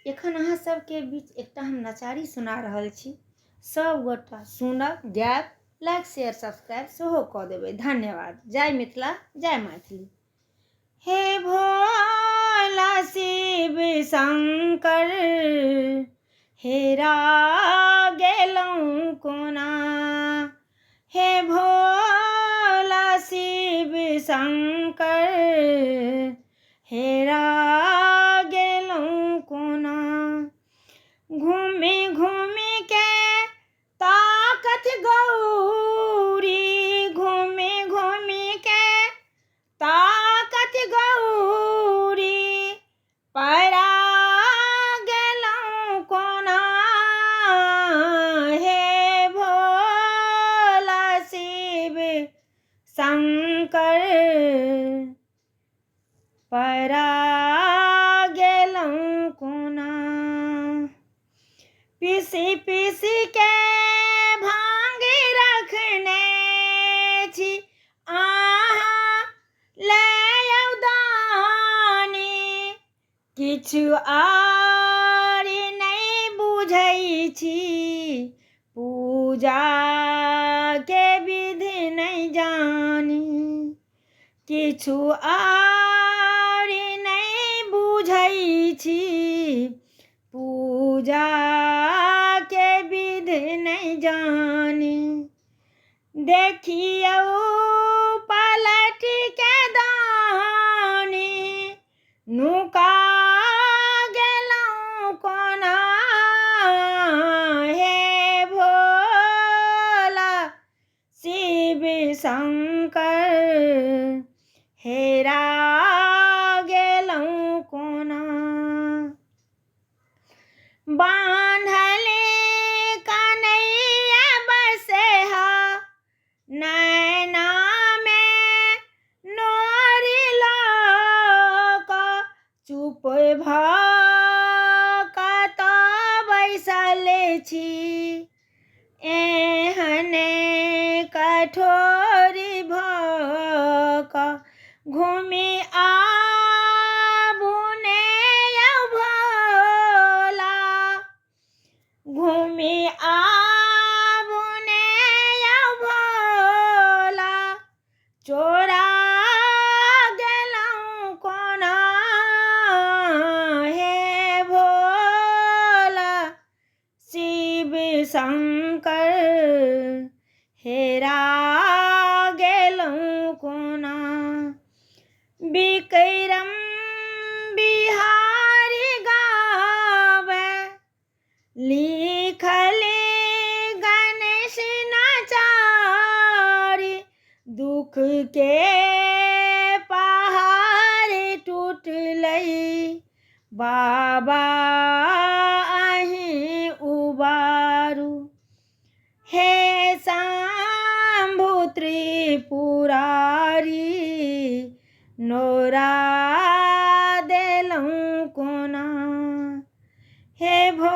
एखन अहाँ सबके बीच एकटा हम नचारी सुना रहल छी। सब गोटा सुनब, गायब, लाइक शेयर सब्सक्राइब सेहो कऽ देबै। धन्यवाद। जय मिथिला, जय मैथिली। हे भोला शिव शंकर, हेरा गेलहुँ कोना। हे भोला शिव शंकर, हेरा गेलहुँ कोना। घूमि घूमि के ताकत गौरी, घूमि घूमि के ताकत गौरी, परा गेलहुँ कोना। हे भोला शिव शंकर, परा गेलहुँ कोना। पीसी पीसी के भांग रखने छी, अहाँ लय दानी। किछु आरि नहि बुझै छी, पूजा के विधि नहि जानी। किछु आरि नहि बुझै छी, पूजा के विधि नहि जानी। देखियौ पलट के दानी, नुका गेलहुँ कोना। हे भोला शिव शंकर, हेरा गेलहुँ कोना। बान्हले कन्हैया बसेहा, नैना में नोरी लऽ कऽ। चुप भऽ कतऽ बैसल छी, एहने कठोरी भऽ कऽ। घूमि आबू ने यौ भोला, घूमि आबू ने यौ भोला, चोरा गेलहुँ कोना। हे भोला शिव शंकर, हेरा गेलहुँ कोना। विक्रम बिहारी गावे, लिखले गणेश नचारी। दुख के पहाड़ टूटलै, बाबा अहीं उबारू। हे शंभु त्रिपुरारी, नोरा देलहुँ कोना। हे भो